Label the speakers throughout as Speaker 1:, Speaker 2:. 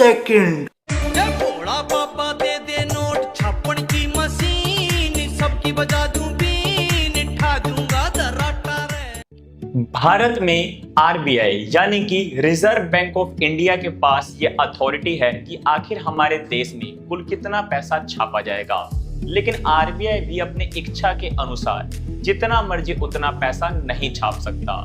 Speaker 1: Second.
Speaker 2: भोला पापा दे दे note छापन की machine, सबकी बजा दूं बीन, ठा दूंगा दर्राटा रे।
Speaker 3: भारत में आरबीआई यानी कि रिजर्व बैंक ऑफ इंडिया के पास ये अथॉरिटी है कि आखिर हमारे देश में कुल कितना पैसा छापा जाएगा। लेकिन आरबीआई भी अपने इच्छा के अनुसार जितना मर्जी उतना पैसा नहीं छाप सकता।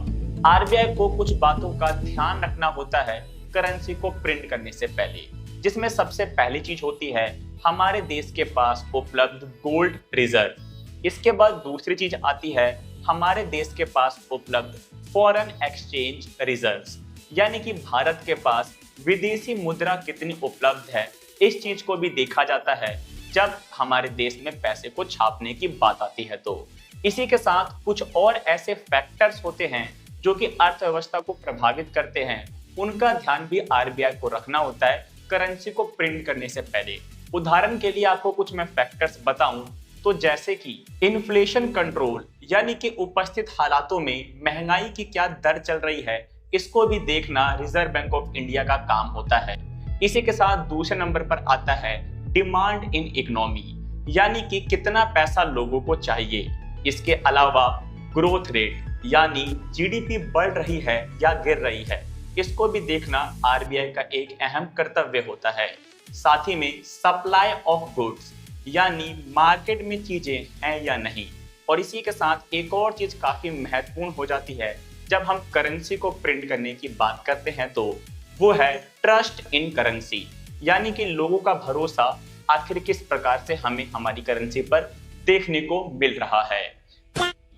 Speaker 3: आरबीआई को कुछ बातों का ध्यान रखना होता है करेंसी को प्रिंट करने से पहले, जिसमें सबसे पहली चीज होती है हमारे देश के पास उपलब्ध गोल्ड रिजर्व। इसके बाद दूसरी चीज आती है हमारे देश के पास उपलब्ध फॉरेन एक्सचेंज रिजर्व्स, यानी कि भारत के पास विदेशी मुद्रा कितनी उपलब्ध है। इस चीज को भी देखा जाता है जब हमारे देश में पैसे को छापने की बात आती है। तो इसी के साथ कुछ और ऐसे फैक्टर्स होते हैं जो कि अर्थव्यवस्था को प्रभावित करते हैं, उनका ध्यान भी आरबीआई को रखना होता है करेंसी को प्रिंट करने से पहले। उदाहरण के लिए आपको कुछ मैं फैक्टर्स बताऊं तो जैसे कि इन्फ्लेशन कंट्रोल, यानी कि उपस्थित हालातों में महंगाई की क्या दर चल रही है, इसको भी देखना रिजर्व बैंक ऑफ इंडिया का काम होता है। इसी के साथ दूसरे नंबर पर आता है डिमांड इन इकोनॉमी, यानी कि कितना पैसा लोगों को चाहिए। इसके अलावा ग्रोथ रेट, यानी जीडीपी बढ़ रही है या गिर रही है, इसको भी देखना आरबीआई का एक अहम कर्तव्य होता है। साथ ही में सप्लाई ऑफ गुड्स, यानी मार्केट में चीजें हैं या नहीं। और इसी के साथ एक और चीज काफी महत्वपूर्ण हो जाती है जब हम करेंसी को प्रिंट करने की बात करते हैं, तो वो है ट्रस्ट इन करेंसी, यानी कि लोगों का भरोसा आखिर किस प्रकार से हमें हमारी करेंसी पर देखने को मिल रहा है।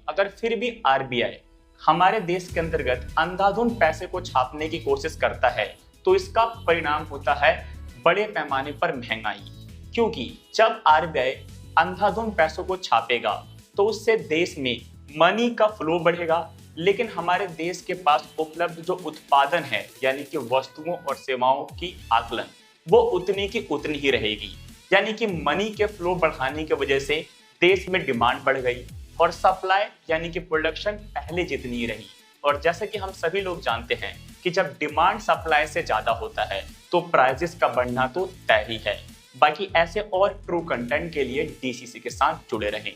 Speaker 3: अगर फिर भी आरबीआई हमारे देश के अंतर्गत अंधाधुंध पैसे को छापने की कोशिश करता है तो इसका परिणाम होता है बड़े पैमाने पर महंगाई। क्योंकि जब आरबीआई अंधाधुंध पैसों को छापेगा तो उससे देश में मनी का फ्लो बढ़ेगा, लेकिन हमारे देश के पास उपलब्ध जो उत्पादन है, यानी कि वस्तुओं और सेवाओं की आकलन, वो उतनी की उतनी ही रहेगी। यानी कि मनी के फ्लो बढ़ाने की वजह से देश में डिमांड बढ़ गई और सप्लाई यानी कि प्रोडक्शन पहले जितनी ही रही। और जैसे कि हम सभी लोग जानते हैं कि जब डिमांड सप्लाई से ज्यादा होता है तो प्राइसेस का बढ़ना तो तय ही है। बाकी ऐसे और ट्रू कंटेंट के लिए डीसीसी के साथ जुड़े रहें।